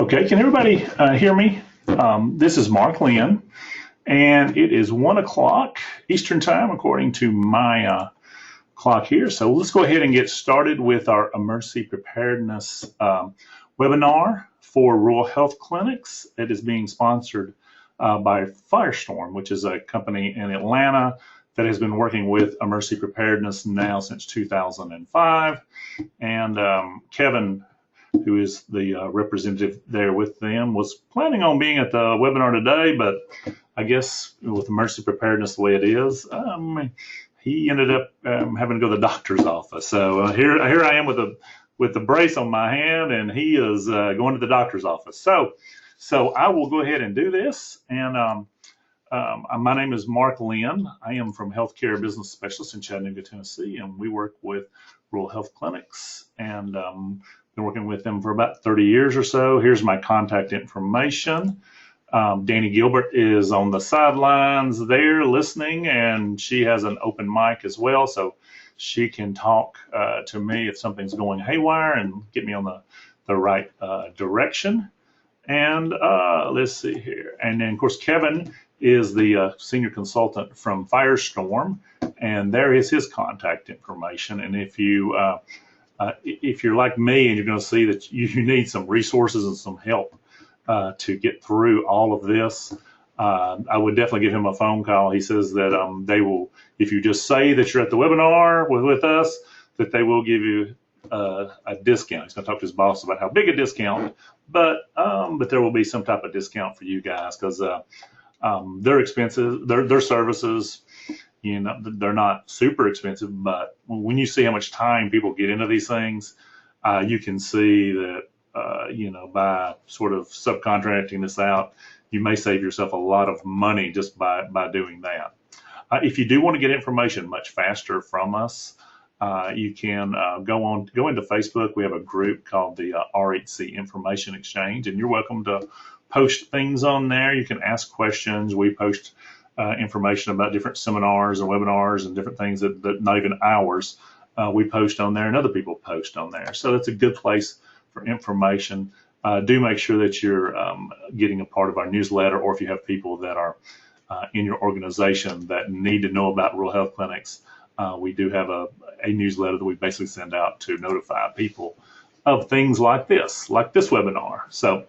Okay, can everybody hear me? This is Mark Lynn, and it is 1 o'clock Eastern Time according to my clock here. So let's go ahead and get started with our emergency preparedness webinar for rural health clinics. It is being sponsored by Firestorm, which is a company in Atlanta that has been working with emergency preparedness now since 2005. And Kevin, who is the representative there with them, was planning on being at the webinar today, but I guess with emergency preparedness the way it is, he ended up having to go to the doctor's office. So here I am with the brace on my hand, and he is going to the doctor's office. So I will go ahead and do this. And my name is Mark Lynn. I am from Healthcare Business Specialist in Chattanooga, Tennessee, and we work with rural health clinics and been working with them for about 30 years or so. Here's my contact information. Danny Gilbert is on the sidelines there listening, and she has an open mic as well, so she can talk to me if something's going haywire and get me on the right direction. And let's see here. And then, of course, Kevin is the senior consultant from Firestorm, and there is his contact information. And if you're like me and you're going to see that you need some resources and some help to get through all of this, I would definitely give him a phone call. He says that they will, if you just say that you're at the webinar with us, that they will give you a discount. He's going to talk to his boss about how big a discount, but there will be some type of discount for you guys because their expenses, their services, they're not super expensive, but when you see how much time people get into these things, you can see that, by sort of subcontracting this out, you may save yourself a lot of money just by doing that. If you do want to get information much faster from us, you can go into Facebook. We have a group called the RHC Information Exchange, and you're welcome to post things on there. You can ask questions. We post information about different seminars and webinars and different things that not even ours we post on there, and other people post on there. So that's a good place for information. Do make sure that you're getting a part of our newsletter, or if you have people that are in your organization that need to know about rural health clinics, we do have a newsletter that we basically send out to notify people of things like this webinar. So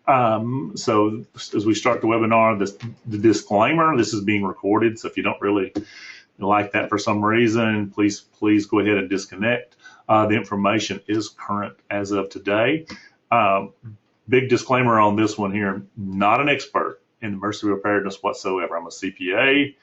as we start the webinar, the disclaimer, this is being recorded. So if you don't really like that for some reason, please go ahead and disconnect. The information is current as of today. Big disclaimer on this one here, not an expert in emergency preparedness whatsoever. I'm a CPA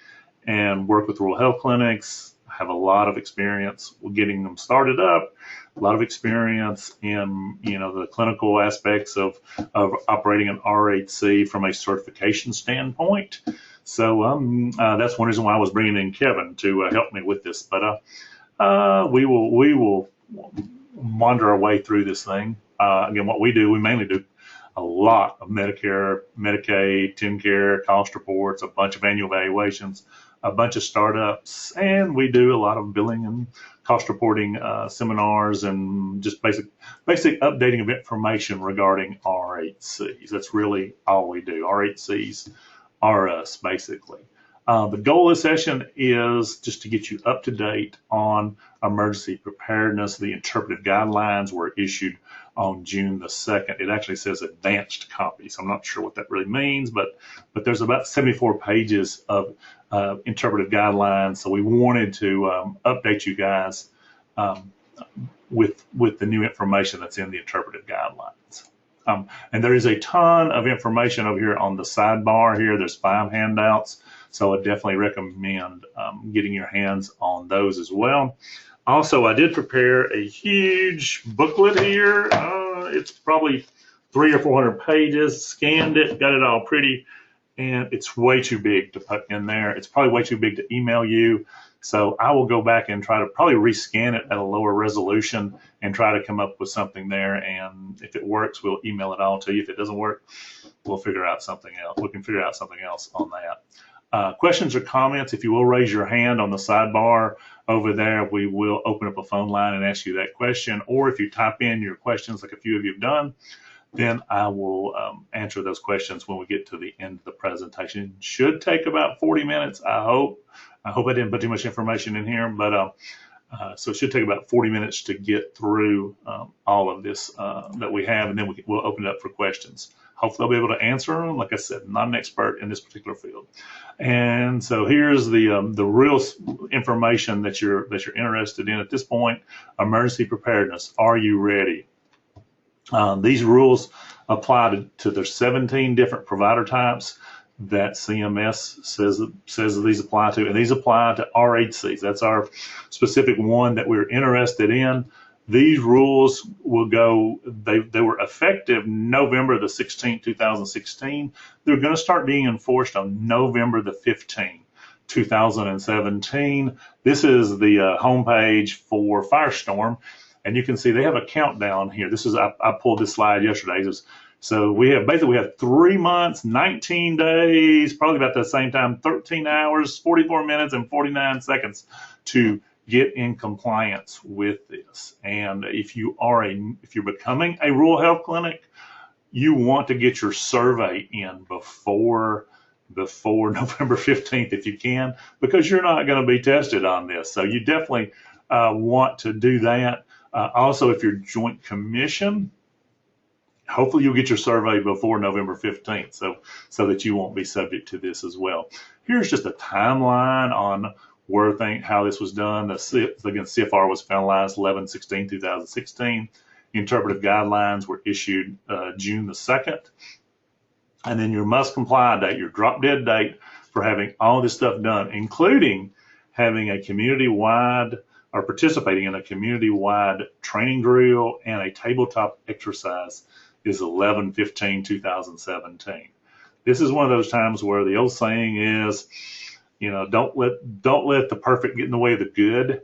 and work with rural health clinics. I have a lot of experience with getting them started up, a lot of experience in the clinical aspects of operating an RHC from a certification standpoint. So that's one reason why I was bringing in Kevin to help me with this. But we will wander our way through this thing. Again, what we do, we mainly do a lot of Medicare, Medicaid, TennCare, cost reports, a bunch of annual evaluations, a bunch of startups, and we do a lot of billing and cost reporting seminars and just basic updating of information regarding RHCs. That's really all we do. RHCs are us, basically. The goal of this session is just to get you up to date on emergency preparedness. The interpretive guidelines were issued on June the 2nd. It actually says advanced copies. I'm not sure what that really means, but there's about 74 pages of interpretive guidelines. So we wanted to update you guys with the new information that's in the interpretive guidelines. And there is a ton of information over here on the sidebar here. There's 5 handouts. So I definitely recommend getting your hands on those as well. Also, I did prepare a huge booklet here. It's probably 300 or 400 pages, scanned it, got it all pretty, and it's way too big to put in there. It's probably way too big to email you. So I will go back and try to probably rescan it at a lower resolution and try to come up with something there. And if it works, we'll email it all to you. If it doesn't work, we'll figure out something else. We can figure out something else on that. Questions or comments, if you will raise your hand on the sidebar over there, we will open up a phone line and ask you that question. Or if you type in your questions, like a few of you have done, then I will answer those questions when we get to the end of the presentation. It should take about 40 minutes, I hope. I hope I didn't put too much information in here, but so it should take about 40 minutes to get through all of this that we have, and then we'll open it up for questions. Hopefully I'll be able to answer them. Like I said, I'm not an expert in this particular field. And so here's the real information that you're interested in at this point. Emergency preparedness. Are you ready? These rules apply to the 17 different provider types that CMS says these apply to, and these apply to RHCs. That's our specific one that we're interested in. These rules will go, they were effective November the 16th, 2016. They're going to start being enforced on November the 15th, 2017. This is the homepage for Firestorm, and you can see they have a countdown here. This is, I pulled this slide yesterday. So we have 3 months, 19 days, probably about the same time, 13 hours, 44 minutes, and 49 seconds to get in compliance with this. And if you're becoming a rural health clinic, you want to get your survey in before November 15th if you can, because you're not going to be tested on this. So you definitely want to do that. Also, if you're Joint Commission, hopefully you'll get your survey before November 15th so that you won't be subject to this as well. Here's just a timeline on how this was done. Again, CFR was finalized 11/16/2016. Interpretive guidelines were issued June the 2nd. And then your must comply date, your drop dead date for having all this stuff done, including having a community-wide or participating in a community-wide training drill and a tabletop exercise, is 11/15/2017. This is one of those times where the old saying is, don't let the perfect get in the way of the good.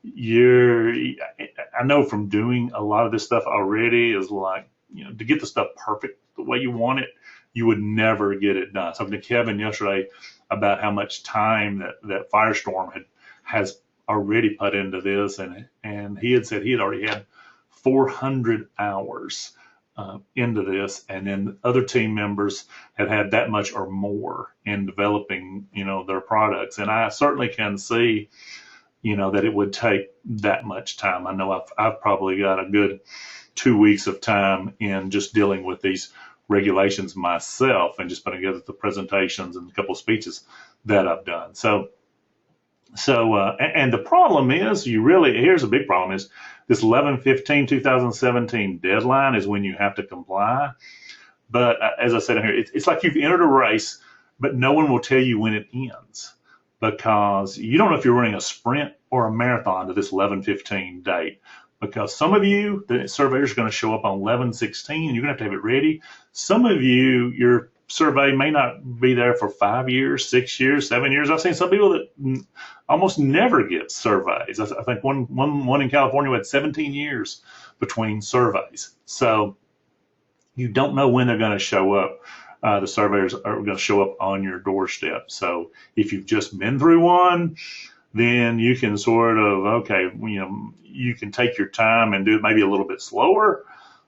I know from doing a lot of this stuff already is like, to get the stuff perfect the way you want it, you would never get it done. So I talked to Kevin yesterday about how much time that Firestorm has already put into this, and he had said he had already had 400 hours into this, and then other team members have had that much or more in developing, their products. And I certainly can see, that it would take that much time. I know I've probably got a good 2 weeks of time in just dealing with these regulations myself and just putting together the presentations and a couple of speeches that I've done. And the problem is, here's a big problem, is this 11/15/2017 deadline is when you have to comply. But as I said in here, it's like you've entered a race, but no one will tell you when it ends, because you don't know if you're running a sprint or a marathon to this 11/15 date. Because some of you, the surveyors are going to show up on 11/16, and you're going to have it ready. Some of you, your survey may not be there for 5 years, 6 years, 7 years. I've seen some people that almost never get surveys. I think one in California had 17 years between surveys. So you don't know when they're going to show up. The surveyors are going to show up on your doorstep. So if you've just been through one, then you can sort of, you can take your time and do it maybe a little bit slower.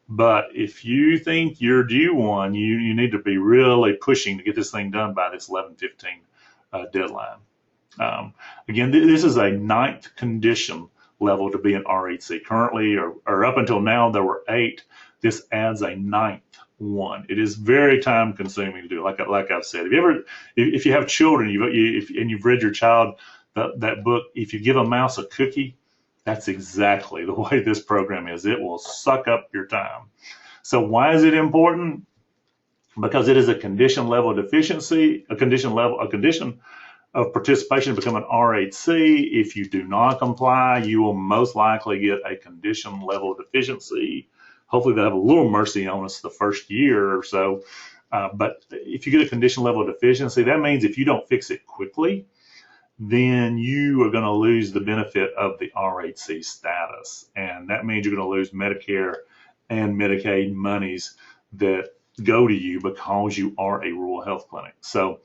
But if you think you're due one, you need to be really pushing to get this thing done by this 11/15 deadline. Again, this is a 9th condition level to be an RHC. Currently, or up until now, there were 8. This adds a 9th one. It is very time consuming to do. Like I've said, if you have children, and you've read your child that book, if you give a mouse a cookie, that's exactly the way this program is. It will suck up your time. So why is it important? Because it is a condition level deficiency, a condition of participation to become an RHC. If you do not comply, you will most likely get a condition level deficiency. Hopefully they'll have a little mercy on us the first year or so. But if you get a condition level deficiency, that means if you don't fix it quickly, then you are going to lose the benefit of the RHC status. And that means you're going to lose Medicare and Medicaid monies that go to you because you are a rural health clinic. So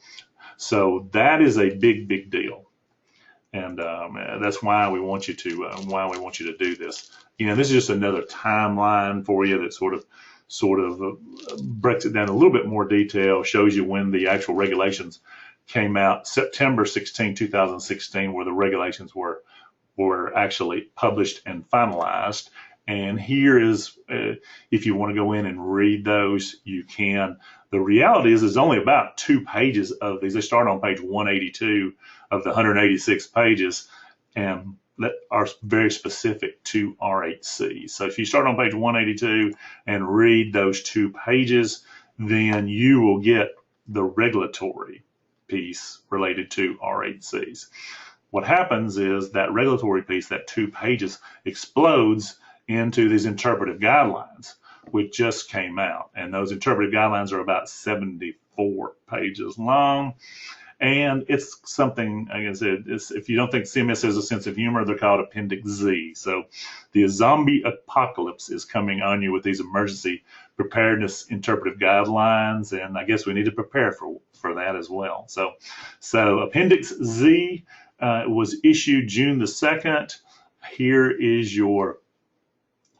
that is a big, big deal. And that's why we want you to do this. This is just another timeline for you that sort of breaks it down a little bit more detail, shows you when the actual regulations came out. September 16, 2016, where the regulations were actually published and finalized. And here is, if you want to go in and read those, you can. The reality is, there's only about 2 pages of these. They start on page 182 of the 186 pages, and that are very specific to RHCs. So if you start on page 182 and read those 2 pages, then you will get the regulatory piece related to RHCs. What happens is that regulatory piece, that 2 pages, explodes into these interpretive guidelines, which just came out. And those interpretive guidelines are about 74 pages long. And it's something, like I said, if you don't think CMS has a sense of humor, they're called Appendix Z. So the zombie apocalypse is coming on you with these emergency preparedness interpretive guidelines. And I guess we need to prepare for that as well. So Appendix Z was issued June the 2nd. Here is your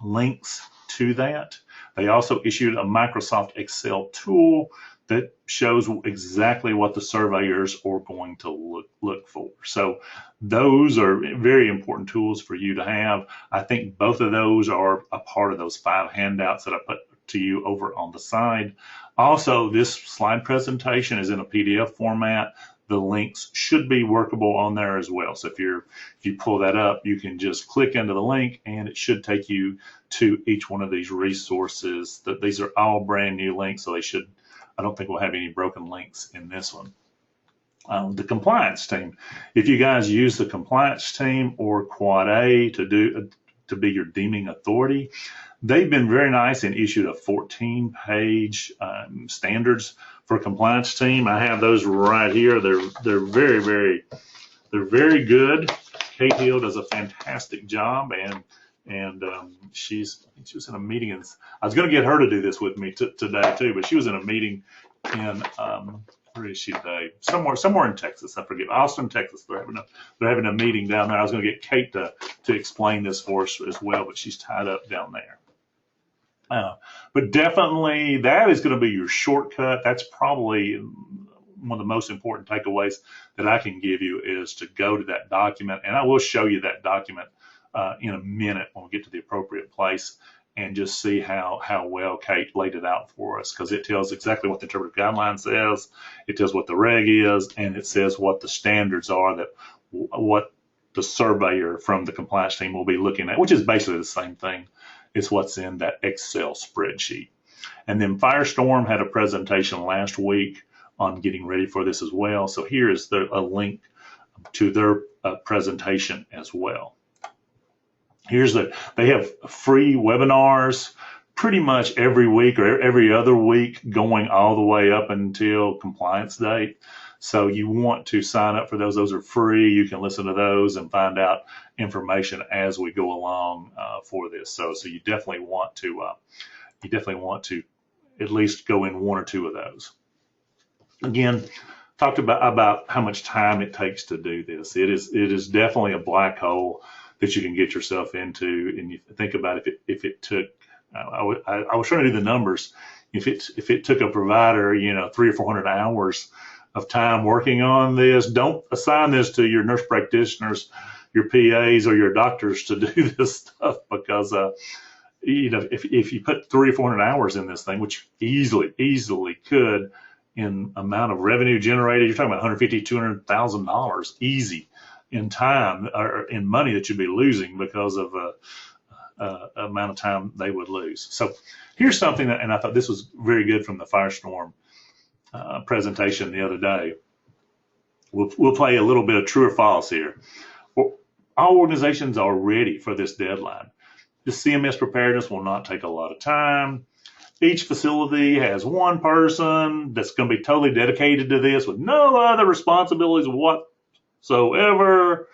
links to that. They also issued a Microsoft Excel tool that shows exactly what the surveyors are going to look for. So those are very important tools for you to have. I think both of those are a part of those 5 handouts that I put to you over on the side. Also, this slide presentation is in a PDF format. The links should be workable on there as well. So if you pull that up, you can just click into the link and it should take you to each one of these resources. These are all brand new links, so I don't think we'll have any broken links in this one. The compliance team. If you guys use the compliance team or Quad A to be your deeming authority, they've been very nice and issued a 14-page standards for compliance team. I have those right here. They're very good. Kate Hill does a fantastic job, and she was in a meeting, and I was going to get her to do this with me today too, but she was in a meeting in where is she today? Somewhere in Texas. I forget. Austin, Texas. They're having a meeting down there. I was going to get Kate to explain this for us as well, but she's tied up down there. But definitely that is going to be your shortcut. That's probably one of the most important takeaways that I can give you, is to go to that document. And I will show you that document in a minute when we get to the appropriate place, and just see how well Kate laid it out for us, because it tells exactly what the interpretive guideline says, it tells what the reg is, and it says what the standards are, that what the surveyor from the compliance team will be looking at, which is basically the same thing. It's what's in that Excel spreadsheet. And then Firestorm had a presentation last week on getting ready for this as well. So here is a link to their presentation as well. They have free webinars pretty much every week or every other week, going all the way up until compliance date. So you want to sign up for those. Those are free. You can listen to those and find out information as we go along for this. So you definitely want to at least go in 1 or 2 of those. Again, talked about how much time it takes to do this. It is definitely a black hole that you can get yourself into. And you think about if it took, I was trying to do the numbers. If it took a provider, 300 or 400 hours of time working on this, don't assign this to your nurse practitioners, your PAs, or your doctors to do this stuff, because if you put 300 or 400 hours in this thing, which easily could, in amount of revenue generated, you're talking about $150,000 to $200,000 easy in time, or in money that you'd be losing because of amount of time they would lose. So here's something and I thought this was very good from the Firestorm presentation the other day. We'll play a little bit of true or false here. All organizations are ready for this deadline. The CMS preparedness will not take a lot of time. Each facility has one person that's going to be totally dedicated to this with no other responsibilities whatsoever.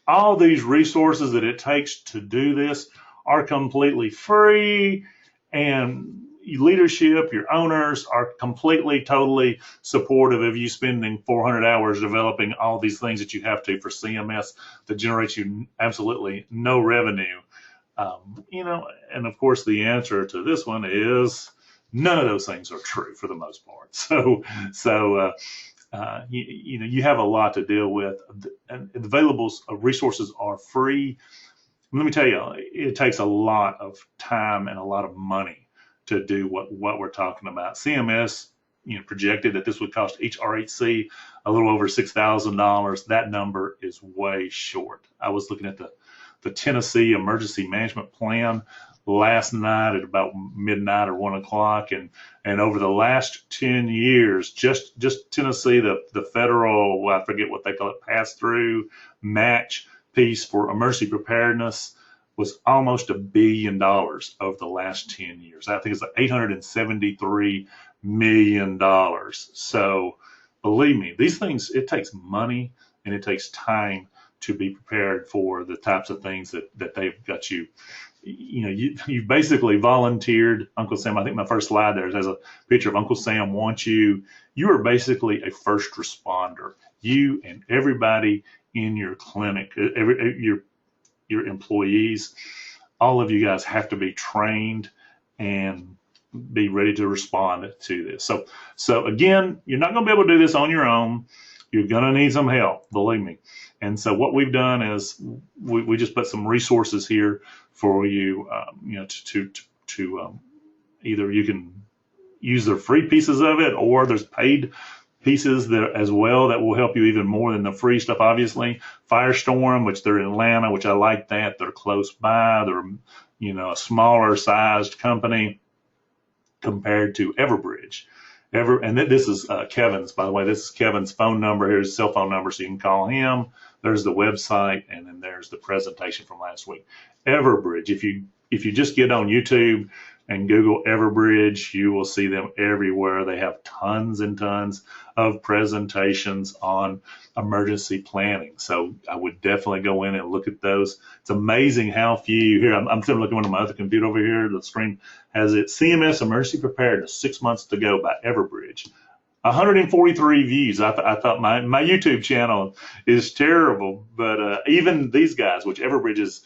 All these resources that it takes to do this are completely free, and leadership, your owners are completely, totally supportive of you spending 400 hours developing all these things that you have to for CMS that generates you absolutely no revenue. And of course, the answer to this one is none of those things are true for the most part. You have a lot to deal with, and available resources are free. Let me tell you, it takes a lot of time and a lot of money to do what we're talking about. CMS, projected that this would cost each RHC a little over $6,000. That number is way short. I was looking at the Tennessee Emergency Management Plan last night at about midnight or 1 o'clock, and over the last 10 years, just Tennessee, the federal, I forget what they call it, pass-through match piece for emergency preparedness was almost $1 billion over the last 10 years. I think it's like $873 million. So believe me, these things, it takes money and it takes time to be prepared for the types of things that they've got you. You basically volunteered. Uncle Sam, I think my first slide there has a picture of Uncle Sam wants you. You are basically a first responder. You and everybody in your clinic, your employees, all of you guys have to be trained and be ready to respond to this. So again, you're not going to be able to do this on your own. You're going to need some help, believe me. And so what we've done is we just put some resources here for you, to either you can use the free pieces of it, or there's paid pieces there as well that will help you even more than the free stuff. Obviously, Firestorm, which they're in Atlanta, which I like that. They're close by. They're a smaller sized company compared to Everbridge. And this is Kevin's, by the way. This is Kevin's phone number. Here's his cell phone number, so you can call him. There's the website, and then there's the presentation from last week. Everbridge. If you just get on YouTube and Google Everbridge, you will see them everywhere. They have tons and tons of presentations on emergency planning. So I would definitely go in and look at those. It's amazing how few here. I'm still looking on my other computer over here. The screen has it. CMS Emergency Preparedness, 6 months to go by Everbridge. 143 views. I thought my YouTube channel is terrible, but even these guys, which Everbridge is,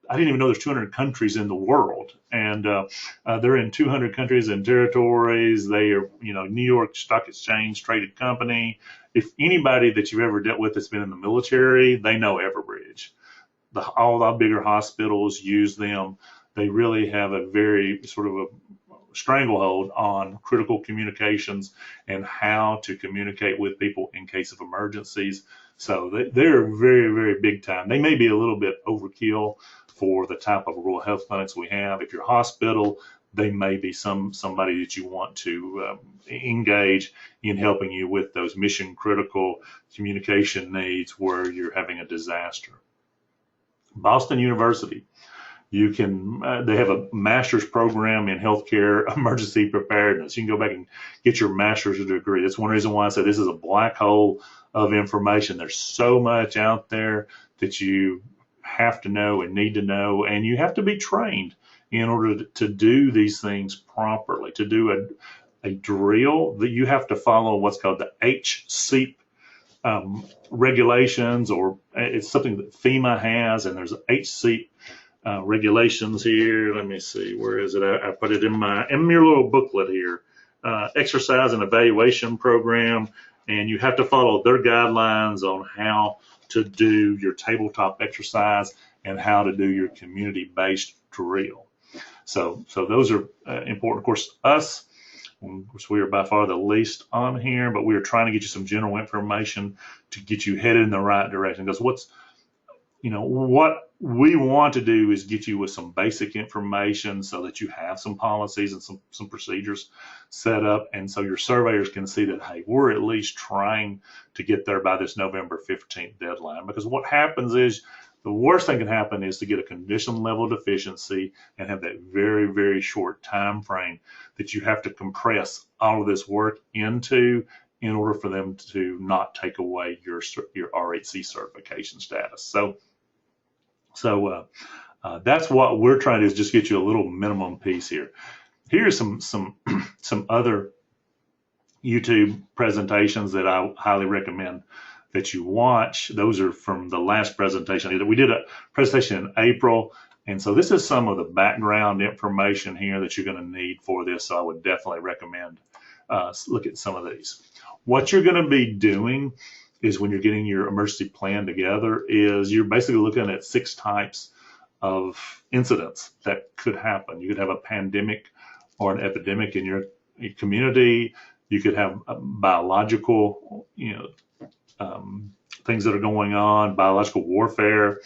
I didn't even know there's 200 countries in the world, and they're in 200 countries and territories. They are, New York Stock Exchange traded company. If anybody that you've ever dealt with that's been in the military, they know Everbridge. All the bigger hospitals use them. They really have a very sort of a stranglehold on critical communications and how to communicate with people in case of emergencies. So they're very, very big time. They may be a little bit overkill for the type of rural health clinics we have. If you're a hospital, they may be somebody that you want to engage in helping you with those mission critical communication needs where you're having a disaster. Boston University. You can, they have a master's program in healthcare emergency preparedness. You can go back and get your master's degree. That's one reason why I said this is a black hole of information. There's so much out there that you have to know and need to know, and you have to be trained in order to do these things properly. To do a drill, that you have to follow what's called the HCEP regulations, or it's something that FEMA has, and there's HCEP regulations here. Let me see, where is it? I put it in your little booklet here. Exercise and evaluation program, and you have to follow their guidelines on how to do your tabletop exercise and how to do your community-based drill. So those are important. Of course, we are by far the least on here, but we are trying to get you some general information to get you headed in the right direction. Because what we want to do is get you with some basic information so that you have some policies and some procedures set up, and so your surveyors can see that, hey, we're at least trying to get there by this November 15th deadline. Because what happens is, the worst thing can happen is to get a condition level deficiency and have that very, very short time frame that you have to compress all of this work into in order for them to not take away your RHC certification status. So that's what we're trying to do, is just get you a little minimum piece here. Here's some other YouTube presentations that I highly recommend that you watch. Those are from the last presentation. We did a presentation in April, and so this is some of the background information here that you're going to need for this. So I would definitely recommend look at some of these. What you're going to be doing is when you're getting your emergency plan together is you're basically looking at 6 types of incidents that could happen. You could have a pandemic or an epidemic in your community. You could have biological, things that are going on, biological warfare.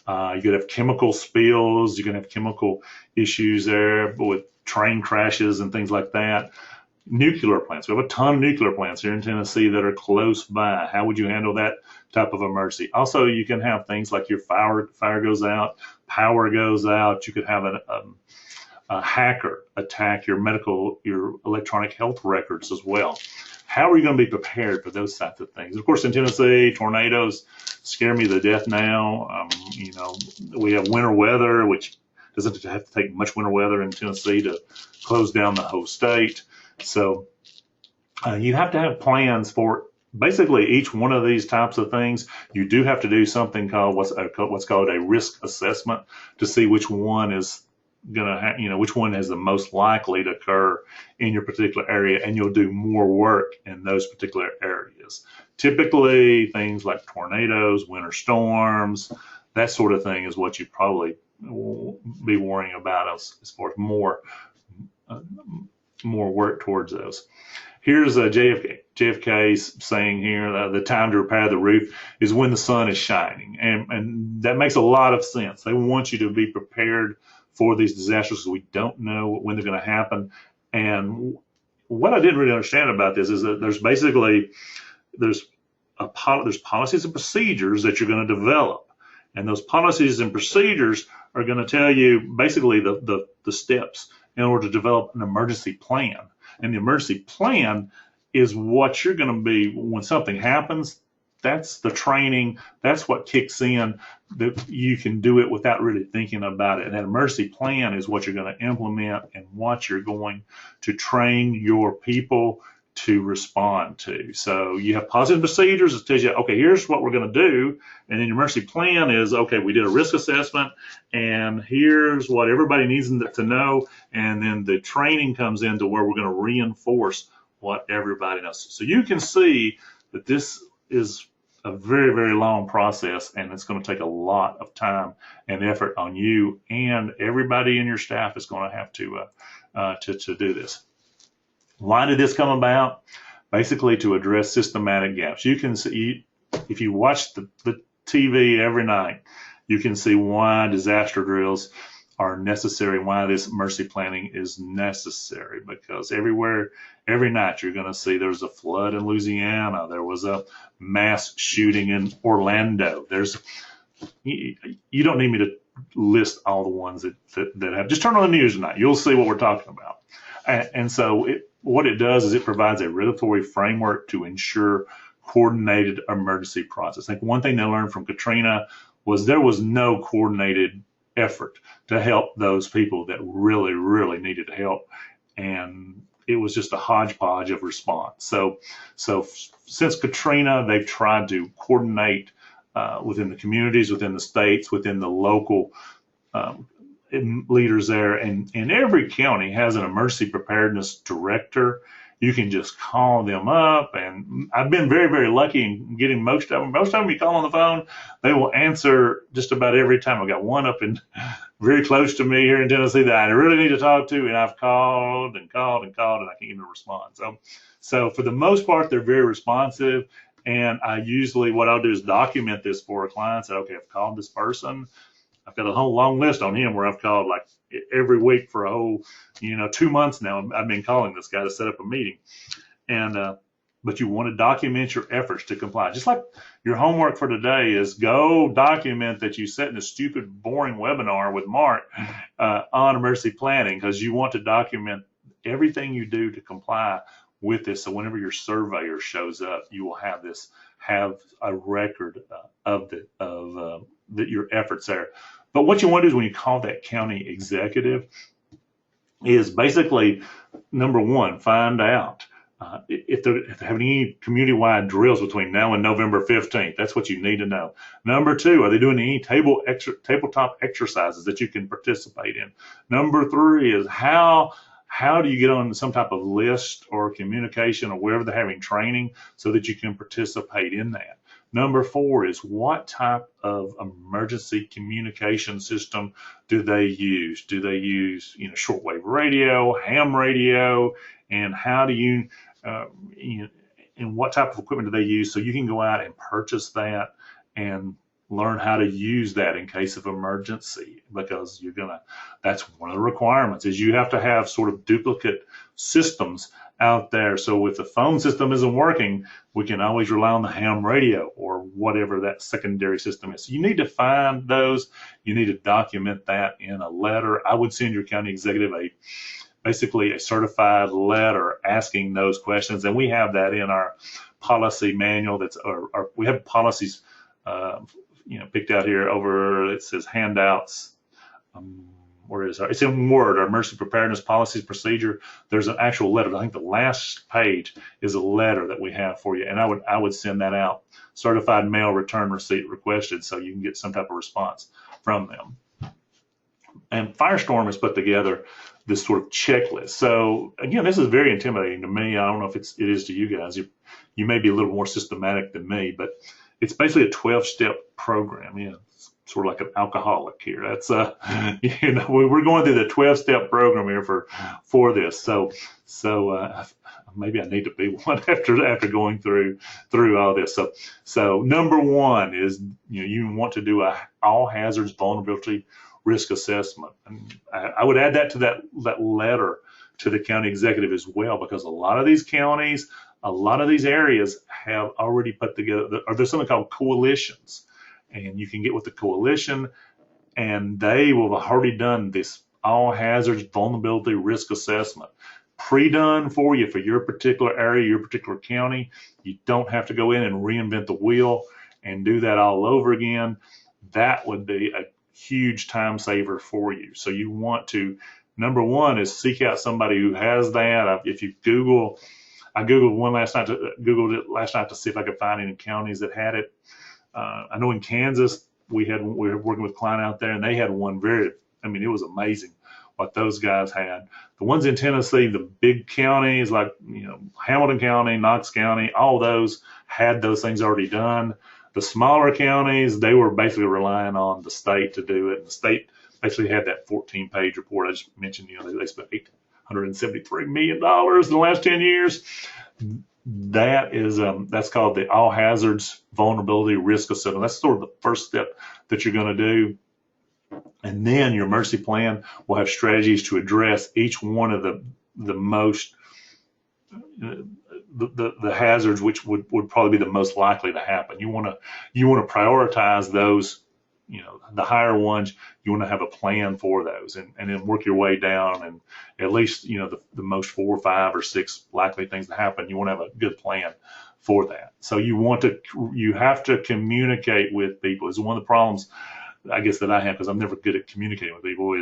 You could have chemical spills. You can have chemical issues there with train crashes and things like that. Nuclear plants. We have a ton of nuclear plants here in Tennessee that are close by. How would you handle that type of emergency? Also, you can have things like your fire goes out, power goes out. You could have a hacker attack your electronic health records as well. How are you going to be prepared for those types of things? Of course, in Tennessee, tornadoes scare me to death now. We have winter weather, which doesn't have to take much winter weather in Tennessee to close down the whole state. So you have to have plans for basically each one of these types of things. You do have to do something called what's called a risk assessment to see which one is which one is the most likely to occur in your particular area, and you'll do more work in those particular areas. Typically, things like tornadoes, winter storms, that sort of thing is what you probably will be worrying about as far as more work towards those. Here's JFK's saying here, the time to repair the roof is when the sun is shining. And that makes a lot of sense. They want you to be prepared for these disasters because we don't know when they're going to happen. And what I didn't really understand about this is that there's policies and procedures that you're going to develop. And those policies and procedures are going to tell you basically the steps in order to develop an emergency plan. And the emergency plan is what you're going to be when something happens. That's the training. That's what kicks in that you can do it without really thinking about it. And that emergency plan is what you're going to implement and what you're going to train your people to respond to. So you have positive procedures that tells you, okay, here's what we're going to do. And then your emergency plan is, okay, we did a risk assessment and here's what everybody needs to know. And then the training comes into where we're going to reinforce what everybody knows. So you can see that this is a very, very long process, and it's going to take a lot of time and effort on you, and everybody in your staff is going to have to do this. Why did this come about? Basically to address systematic gaps. You can see, if you watch the TV every night, you can see why disaster drills are necessary, why this emergency planning is necessary, because every night you're going to see there's a flood in Louisiana, there was a mass shooting in Orlando. You don't need me to list all the ones that have. Just turn on the news tonight. You'll see what we're talking about. And so what it does is it provides a regulatory framework to ensure coordinated emergency process. I think one thing they learned from Katrina was there was no coordinated effort to help those people that really, really needed help. And it was just a hodgepodge of response. So since Katrina, they've tried to coordinate within the communities, within the states, within the local leaders there. And every county has an emergency preparedness director. You can just call them up, and I've been very, very lucky in getting most of them. Most of them you call on the phone, they will answer just about every time. I've got one up in very close to me here in Tennessee that I really need to talk to, and I've called and called and called, and I can't even respond. So for the most part, they're very responsive, and what I'll do is document this for a client. Say, okay, I've called this person. I've got a whole long list on him where I've called like every week for a whole, 2 months now. I've been calling this guy to set up a meeting. But you want to document your efforts to comply. Just like your homework for today is go document that you sat in a stupid, boring webinar with Mark on emergency planning, because you want to document everything you do to comply with this. So whenever your surveyor shows up, you will have a record of your efforts there. But what you want to do is when you call that county executive, is basically, number one, find out if they're having any community-wide drills between now and November 15th. That's what you need to know. Number two, are they doing any tabletop exercises that you can participate in? Number three is how do you get on some type of list or communication or wherever they're having training so that you can participate in that? Number four is what type of emergency communication system do they use? Do they use, shortwave radio, ham radio, and how do and what type of equipment do they use? So you can go out and purchase that and learn how to use that in case of emergency, because that's one of the requirements is you have to have sort of duplicate systems out there. So if the phone system isn't working, we can always rely on the ham radio or whatever that secondary system is. So you need to find those. You need to document that in a letter. I would send your county executive basically a certified letter asking those questions. And we have that in our policy manual. We have policies, picked out here over, it says handouts. Where is it? It's in Word, our Emergency Preparedness Policies Procedure. There's an actual letter. I think the last page is a letter that we have for you. And I would send that out. Certified mail return receipt requested, so you can get some type of response from them. And Firestorm has put together this sort of checklist. So again, this is very intimidating to me. I don't know if it is to you guys. You may be a little more systematic than me, but it's basically a 12-step program. Sort of like an alcoholic here. That's we're going through the 12-step program here for this. So maybe I need to be one after going through all this. So number one is you want to do a all hazards vulnerability risk assessment. And I would add that to that letter to the county executive as well, because a lot of these counties, a lot of these areas have already put together, or there's something called coalitions. And you can get with the coalition, and they will have already done this all hazards vulnerability risk assessment, pre-done for you for your particular area, your particular county. You don't have to go in and reinvent the wheel and do that all over again. That would be a huge time saver for you. So you want to, number one is seek out somebody who has that. If you I Googled it last night to see if I could find any counties that had it. I know in Kansas, we were working with a client out there, and they had one it was amazing what those guys had. The ones in Tennessee, the big counties like, Hamilton County, Knox County, all those had those things already done. The smaller counties, they were basically relying on the state to do it. And the state basically had that 14-page report I just mentioned. They spent $873 million in the last 10 years. That's called the all hazards vulnerability risk assessment. That's sort of the first step that you're going to do. And then your emergency plan will have strategies to address each one of the most the hazards which would probably be the most likely to happen. You want to prioritize those, the higher ones. You want to have a plan for those, and then work your way down, and at least the most 4 or 5 or 6 likely things to happen. You want to have a good plan for that. So you have to communicate with people. It's one of the problems, I guess, that I have, because I'm never good at communicating with people,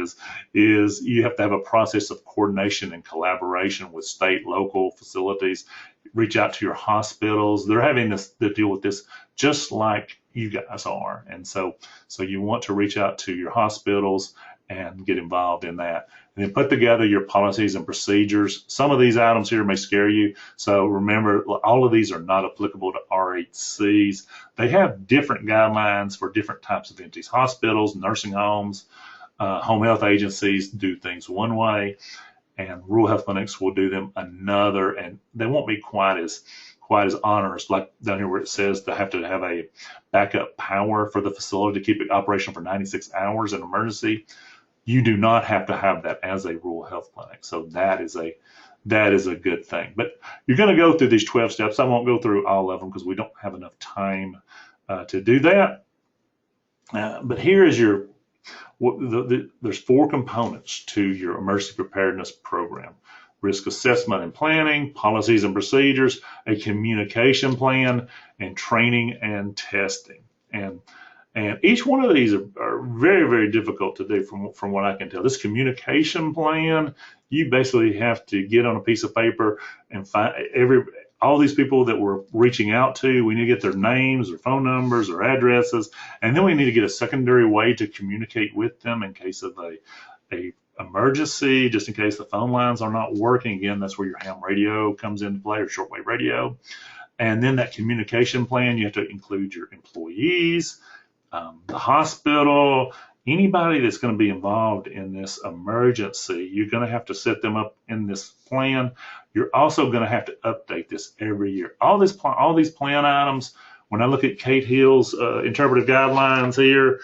is you have to have a process of coordination and collaboration with state, local facilities. Reach out to your hospitals. They're having to deal with this just like you guys are. And so you want to reach out to your hospitals and get involved in that. And then put together your policies and procedures. Some of these items here may scare you. So remember, all of these are not applicable to RHCs. They have different guidelines for different types of entities. Hospitals, nursing homes, home health agencies do things one way, and rural health clinics will do them another, and they won't be quite as onerous, like down here where it says to have a backup power for the facility to keep it operational for 96 hours in emergency. You do not have to have that as a rural health clinic. So that is a good thing. But you're going to go through these 12 steps. I won't go through all of them because we don't have enough time to do that. But here is there's 4 components to your emergency preparedness program: risk assessment and planning, policies and procedures, a communication plan, and training and testing. And And each one of these are very, very difficult to do from what I can tell. This communication plan, you basically have to get on a piece of paper and find all these people that we're reaching out to. We need to get their names, their phone numbers, their addresses, and then we need to get a secondary way to communicate with them in case of a emergency, just in case the phone lines are not working. Again, that's where your ham radio comes into play, or shortwave radio. And then that communication plan, you have to include your employees, the hospital, anybody that's going to be involved in this emergency. You're going to have to set them up in this plan. You're also going to have to update this every year. All these plan items, when I look at Kate Hill's interpretive guidelines here,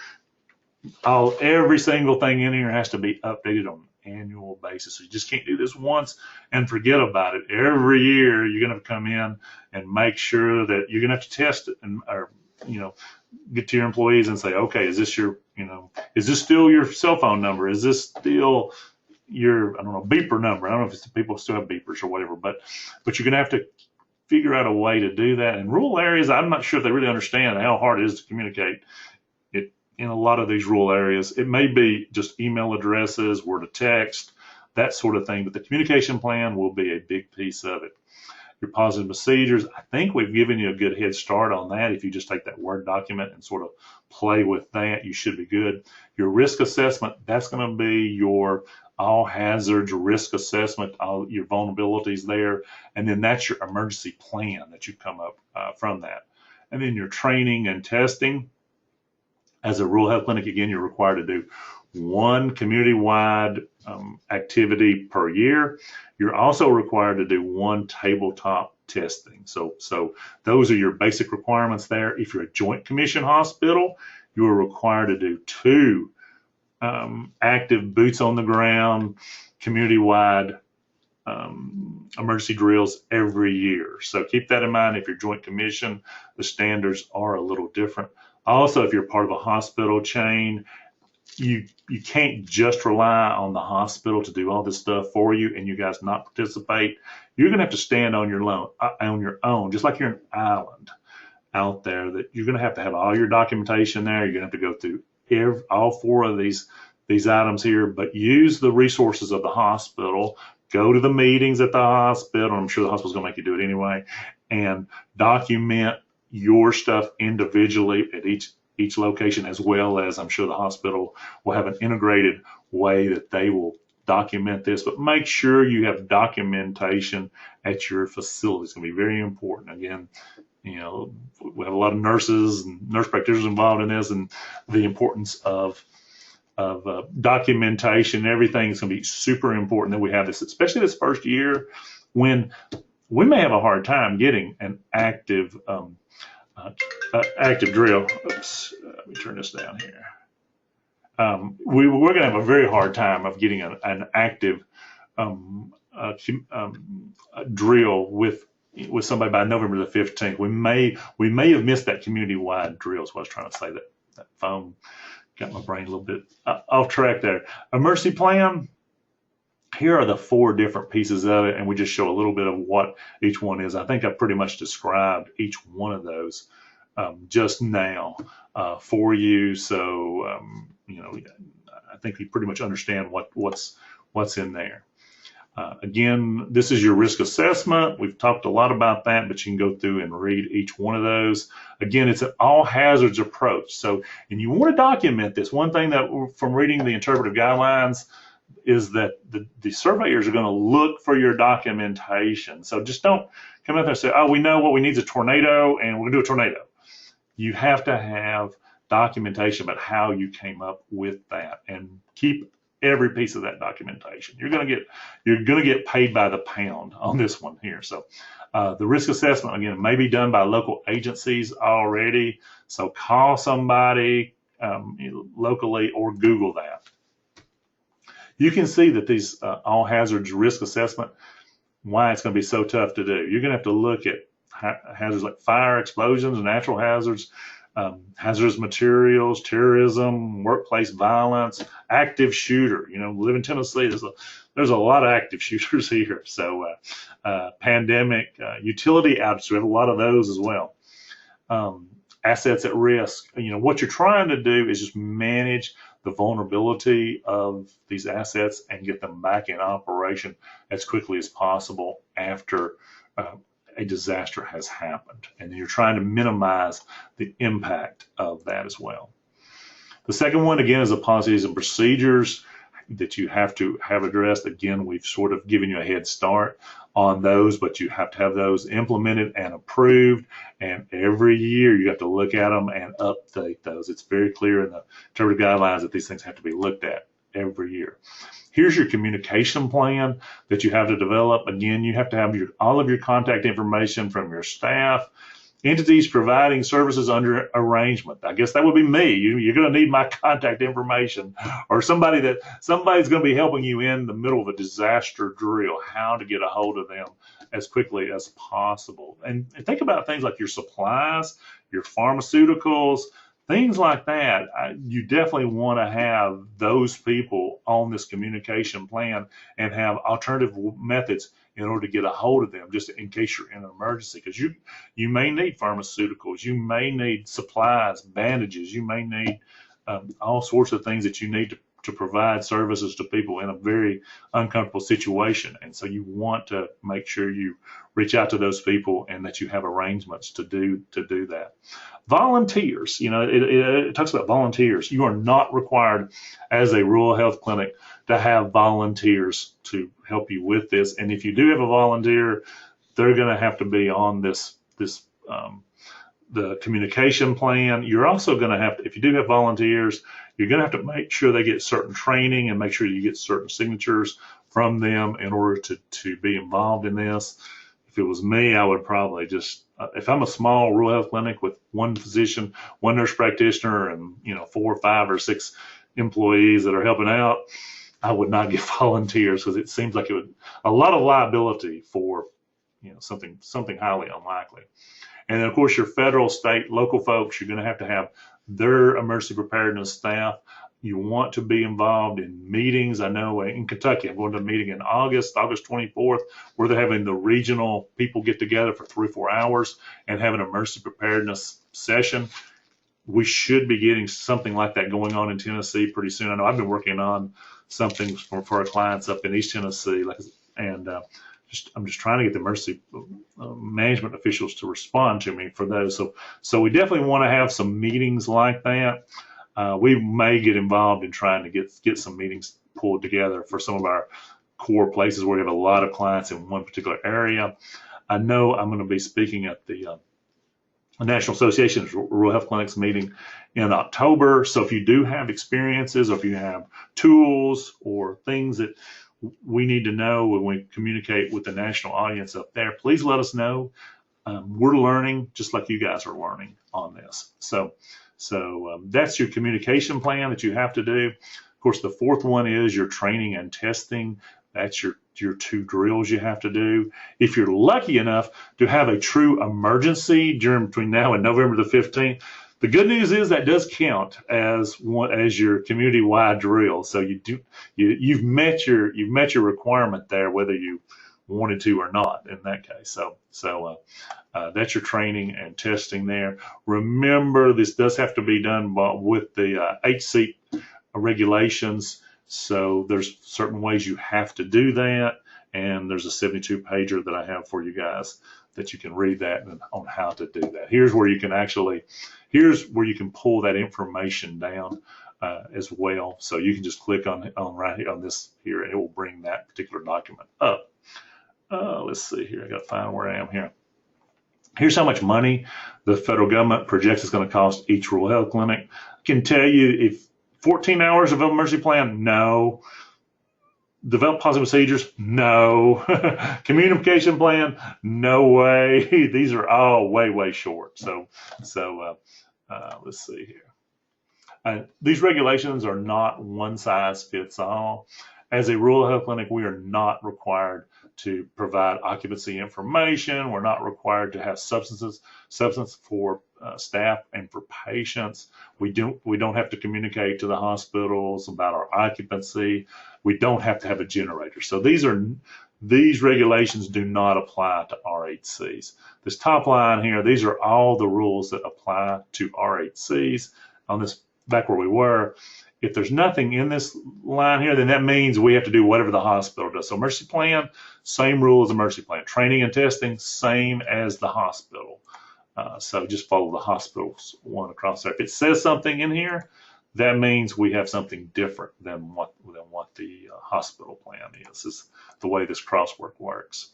every single thing in here has to be updated on an annual basis. So you just can't do this once and forget about it. Every year you're going to come in and make sure that you're going to have to test it, or get to your employees and say, okay, is this still your cell phone number? Is this still your, beeper number? I don't know if people still have beepers or whatever, but you're going to have to figure out a way to do that. In rural areas, I'm not sure if they really understand how hard it is to communicate it in a lot of these rural areas. It may be just email addresses, word of text, that sort of thing, but the communication plan will be a big piece of it. Your positive procedures, I think we've given you a good head start on that. If you just take that Word document and sort of play with that, you should be good. Your risk assessment, that's going to be your all hazards risk assessment, all your vulnerabilities there. And then that's your emergency plan that you come up from that. And then your training and testing. As a rural health clinic, again, you're required to do one community-wide activity per year. You're also required to do one tabletop testing. So those are your basic requirements there. If you're a Joint Commission hospital, you are required to do 2 active boots on the ground, community-wide emergency drills every year. So keep that in mind. If you're Joint Commission, the standards are a little different. Also, if you're part of a hospital chain, you can't just rely on the hospital to do all this stuff for you and you guys not participate. You're going to have to stand on your own, just like you're an island out there, that you're going to have all your documentation there. You're going to have to go through all 4 of these items here, but use the resources of the hospital. Go to the meetings at the hospital. I'm sure the hospital's going to make you do it anyway, and document your stuff individually at each location, as well as I'm sure the hospital will have an integrated way that they will document this. But make sure you have documentation at your facility. It's going to be very important. Again, we have a lot of nurses and nurse practitioners involved in this, and the importance of documentation. Everything is going to be super important that we have this, especially this first year when we may have a hard time getting an active drill. Oops, let me turn this down here. We're going to have a very hard time of getting an active drill with somebody by November the 15th. We may have missed that community-wide drill. Is what I was trying to say. That phone got my brain a little bit off track there. Emergency plan. Here are the 4 different pieces of it, and we just show a little bit of what each one is. I think I pretty much described each one of those just now for you. So, I think you pretty much understand what's in there. Again, this is your risk assessment. We've talked a lot about that, but you can go through and read each one of those. Again, it's an all hazards approach. So, and you want to document this. One thing that from reading the interpretive guidelines is that the surveyors are going to look for your documentation. So just don't come out there and say, oh, we know what we need is a tornado and we're going to do a tornado. You have to have documentation about how you came up with that, and keep every piece of that documentation. You're going to get paid by the pound on this one here. So the risk assessment, again, may be done by local agencies already. So call somebody locally or Google that. You can see that these all hazards risk assessment, why it's going to be so tough to do. You're going to have to look at hazards like fire, explosions, natural hazards, hazardous materials, terrorism, workplace violence, active shooter. We live in Tennessee. There's a lot of active shooters here. So pandemic, utility outages, we have a lot of those as well. assets at risk. What you're trying to do is just manage the vulnerability of these assets and get them back in operation as quickly as possible after a disaster has happened. And you're trying to minimize the impact of that as well. The second one, again, is the policies and procedures that you have to have addressed. Again, we've sort of given you a head start on those, but you have to have those implemented and approved. And every year you have to look at them and update those. It's very clear in the interpretive guidelines that these things have to be looked at every year. Here's your communication plan that you have to develop. Again, you have to have all of your contact information from your staff, entities providing services under arrangement. I guess that would be me. You're going to need my contact information, or somebody's going to be helping you in the middle of a disaster drill, how to get a hold of them as quickly as possible. And think about things like your supplies, your pharmaceuticals, things like that. You definitely want to have those people on this communication plan and have alternative methods in order to get a hold of them, just in case you're in an emergency, because you may need pharmaceuticals, you may need supplies, bandages, you may need all sorts of things that you need to provide services to people in a very uncomfortable situation. And so you want to make sure you reach out to those people and that you have arrangements to do that. Volunteers, it talks about volunteers. You are not required as a rural health clinic to have volunteers to help you with this. And if you do have a volunteer, they're going to have to be on the communication plan. You're also going to have to, if you do have volunteers, you're going to have to make sure they get certain training and make sure you get certain signatures from them in order to be involved in this. If it was me, I would probably just, if I'm a small rural health clinic with one physician, one nurse practitioner, and 4 or 5 or 6 employees that are helping out, I would not get volunteers, because it seems like it would a lot of liability for something highly unlikely. And then, of course, your federal, state, local folks, you're going to have their emergency preparedness staff. You want to be involved in meetings. I know in Kentucky, I'm going to a meeting in August 24th, where they're having the regional people get together for 3 or 4 hours and have an emergency preparedness session. We should be getting something like that going on in Tennessee pretty soon. I know I've been working on something for our clients up in East Tennessee, and I'm just trying to get the emergency management officials to respond to me for those. So we definitely want to have some meetings like that. We may get involved in trying to get some meetings pulled together for some of our core places where we have a lot of clients in one particular area. I know I'm going to be speaking at the National Association of Rural Health Clinics meeting in October. So if you do have experiences, or if you have tools or things that we need to know when we communicate with the national audience up there, please let us know. We're learning just like you guys are learning on this. So that's your communication plan that you have to do. Of course, the fourth one is your training and testing. That's your 2 drills you have to do. If you're lucky enough to have a true emergency between now and November the 15th, the good news is that does count as your community-wide drill. So you've met your requirement there, whether you wanted to or not in that case. So that's your training and testing there. Remember, this does have to be done with the HC regulations. So there's certain ways you have to do that, and there's a 72-pager that I have for you guys that you can read that on how to do that. Here's where you can pull that information down as well. So you can just click on right here on this here, and it will bring that particular document up. Let's see here. I got to find where I am here. Here's how much money the federal government projects it's going to cost each rural health clinic. I can tell you, if 14 hours of emergency plan, no. Develop policy procedures, no. Communication plan, no way. These are all way short. So let's see here. These regulations are not one size fits all. As a rural health clinic, we are not required to provide occupancy information. We're not required to have substance for staff and for patients. We don't have to communicate to the hospitals about our occupancy. We don't have to have a generator. So these are these regulations do not apply to RHCs. This top line here, these are all the rules that apply to RHCs. On this, back where we were, if there's nothing in this line here, then that means we have to do whatever the hospital does. So emergency plan, same rule as emergency plan. Training and testing, same as the hospital. So just follow the hospital's one across there. If it says something in here, that means we have something different than what the hospital plan is. This is the way this crosswalk works.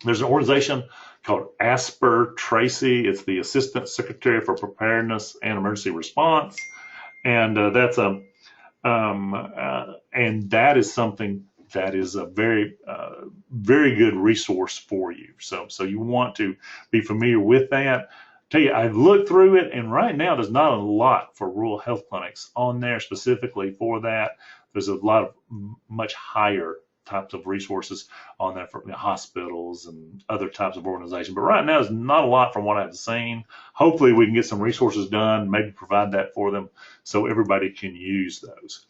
There's an organization called RHCs. It's the Assistant Secretary for Preparedness and Emergency Response, and that's a and that is something that is a very very good resource for you. So you want to be familiar with that. Tell you, I've looked through it, and right now there's not a lot for rural health clinics on there specifically for that. There's a lot of much higher types of resources on there for hospitals and other types of organizations. But right now, there's not a lot from what I've seen. Hopefully, we can get some resources done, maybe provide that for them so everybody can use those.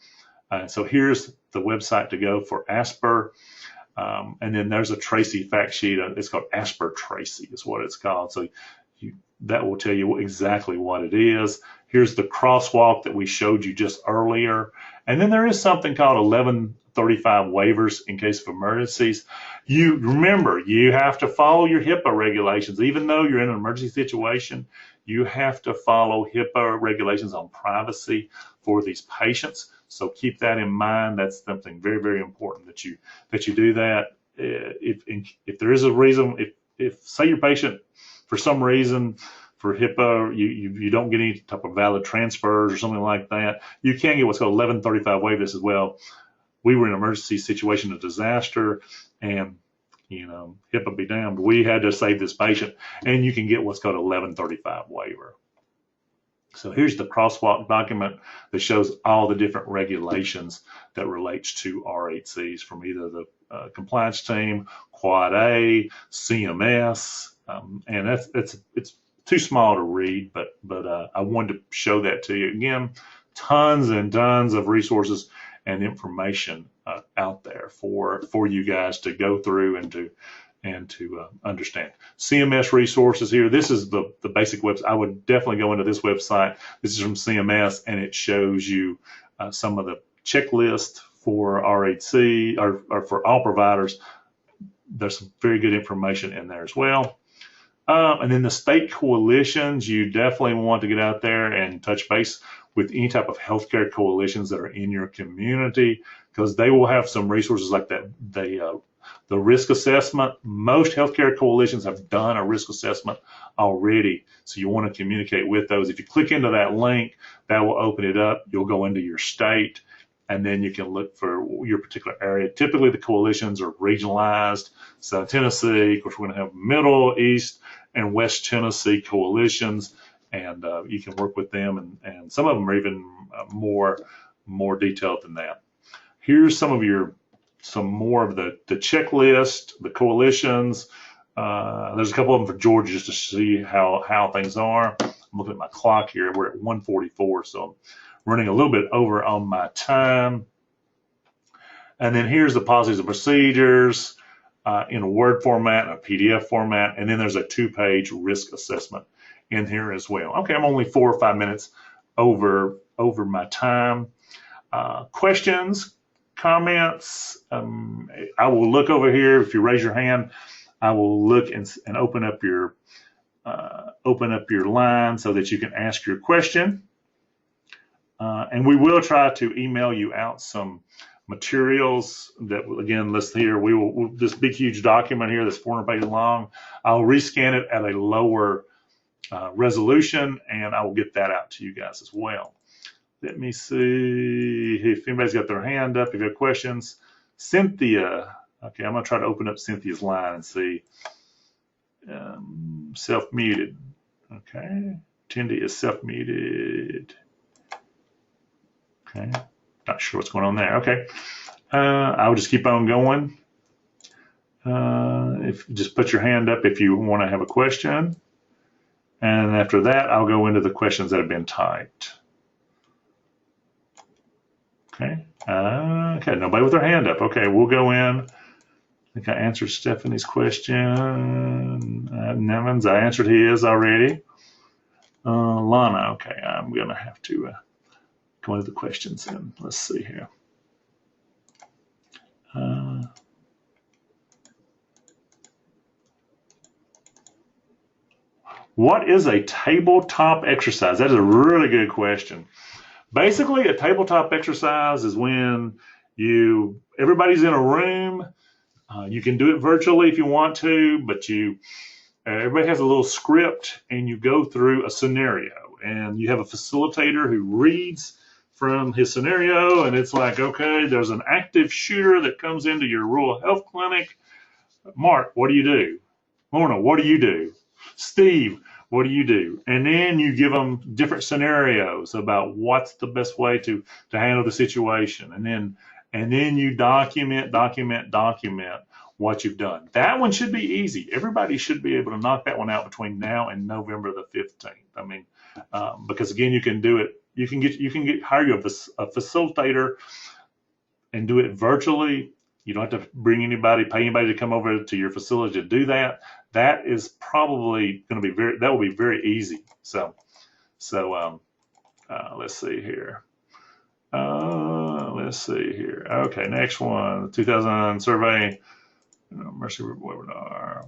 So here's the website to go for ASPR. And then there's a Tracy fact sheet. It's called ASPR Tracy is what it's called. So that will tell you exactly what it is. Here's the crosswalk that we showed you just earlier. And then there is something called 1135 waivers in case of emergencies. You remember, you have to follow your HIPAA regulations. Even though you're in an emergency situation, you have to follow HIPAA regulations on privacy for these patients. So keep that in mind. That's something very, very important that you do that. If there is a reason, if say your patient for some reason for HIPAA, you don't get any type of valid transfers or something like that, you can get what's called 1135 waivers as well. We were in an emergency situation, a disaster, and HIPAA be damned, we had to save this patient, and you can get what's called 1135 waiver. So here's the crosswalk document that shows all the different regulations that relates to RHCs from either the compliance team, Quad A, CMS, and it's too small to read, but I wanted to show that to you. Again, tons and tons of resources and information out there for you guys to go through and to understand. CMS resources here. This is the basic website. I would definitely go into this website. This is from CMS, and it shows you some of the checklist for RHC or for all providers. There's some very good information in there as well. And then the state coalitions, you definitely want to get out there and touch base with any type of healthcare coalitions that are in your community, because they will have some resources like that. The risk assessment, most healthcare coalitions have done a risk assessment already. So you want to communicate with those. If you click into that link, that will open it up. You'll go into your state, and then you can look for your particular area. Typically, the coalitions are regionalized. So Tennessee, of course, we're going to have Middle, East, and West Tennessee coalitions, and you can work with them, and some of them are even more detailed than that. Here's some more of the checklist, the coalitions. There's a couple of them for Georgia just to see how things are. I'm looking at my clock here. We're at 1:44, so I'm running a little bit over on my time. And then here's the policies and procedures in a Word format, and a PDF format, and then there's a 2-page risk assessment in here as well. Okay, I'm only 4 or 5 minutes over my time. Questions, comments? I will look over here. If you raise your hand, I will look and open up your line so that you can ask your question. And we will try to email you out some materials that, again, list here. We will this big huge document here that's 400 pages long. I'll rescan it at a lower resolution, and I will get that out to you guys as well. Let me see if anybody's got their hand up. If you have questions, Cynthia. Okay, I'm gonna try to open up Cynthia's line and see. Self-muted. Okay, Tindy is self-muted. Okay, not sure what's going on there. Okay, I'll just keep on going. If just put your hand up if you want to have a question, and after that, I'll go into the questions that have been typed. Okay. Okay, nobody with their hand up. Okay, we'll go in think I answered Stephanie's question. Nevins, I answered his already. Lana, okay, I'm going to have to go into the questions and let's see here. What is a tabletop exercise? That is a really good question. Basically, a tabletop exercise is when everybody's in a room. You can do it virtually if you want to, but everybody has a little script and you go through a scenario and you have a facilitator who reads from his scenario, and it's like, okay, there's an active shooter that comes into your rural health clinic. Mark, what do you do? Lorna, what do you do? Steve, what do you do? And then you give them different scenarios about what's the best way to handle the situation. And then you document what you've done. That one should be easy. Everybody should be able to knock that one out between now and November the 15th. I mean, because again, you can do it. You can hire a facilitator and do it virtually. You don't have to pay anybody to come over to your facility to do that. That is probably going to be that will be very easy. So let's see here. Okay, next one, 2000 survey, Mercy webinar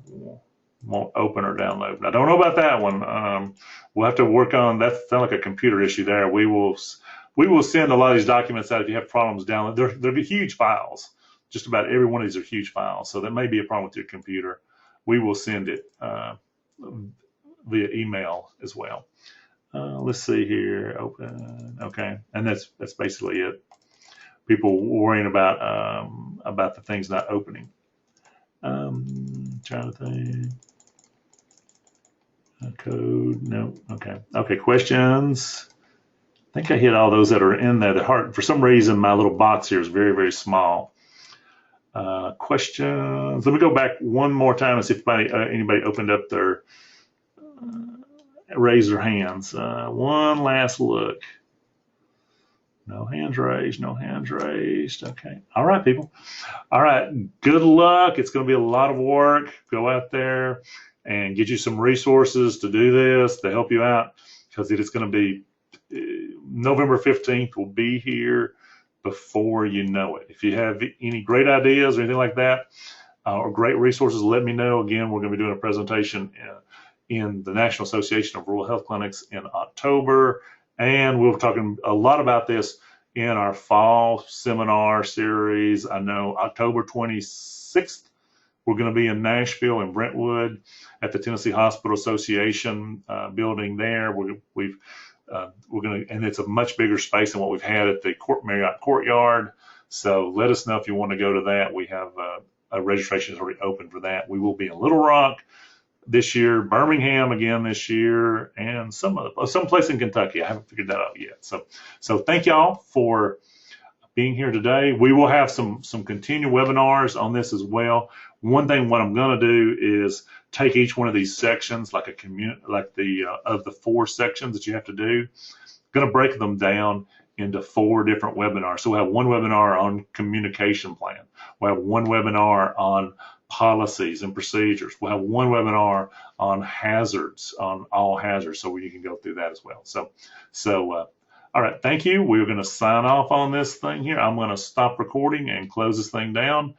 won't open or download. I don't know about that one. We'll have to work on that. Sounds like a computer issue there. We will send a lot of these documents out if you have problems downloading. They're huge files. Just about every one of these are huge files, so that may be a problem with your computer. We will send it via email as well. Let's see here. Open. Okay, and that's basically it. People worrying about the things not opening. Trying to think. Code. No. Okay. Okay. Questions. I think I hit all those that are in there. For some reason, my little box here is very, very small. Questions. Let me go back one more time and see if anybody opened up their raise their hands. One last look. No hands raised. No hands raised. Okay. All right, people. All right. Good luck. It's going to be a lot of work. Go out there and get you some resources to do this to help you out, because it is going to be November 15th will be here before you know it. If you have any great ideas or anything like that, or great resources, let me know. Again, we're going to be doing a presentation in the National Association of Rural Health Clinics in October, and we'll be talking a lot about this in our fall seminar series. I know October 26th, we're going to be in Nashville and Brentwood at the Tennessee Hospital Association building there. We're going to, and it's a much bigger space than what we've had at the Marriott Courtyard. So let us know if you want to go to that. We have a registration is already open for that. We will be in Little Rock this year, Birmingham again this year, and some place in Kentucky. I haven't figured that out yet. So thank y'all for being here today. We will have some continued webinars on this as well. One thing, what I'm going to do is take each one of these sections, like of the 4 sections that you have to do. I'm going to break them down into 4 different webinars. So we'll have one webinar on communication plan. We'll have one webinar on policies and procedures. We'll have one webinar on hazards, on all hazards, so you can go through that as well. All right, thank you. We're going to sign off on this thing here. I'm going to stop recording and close this thing down.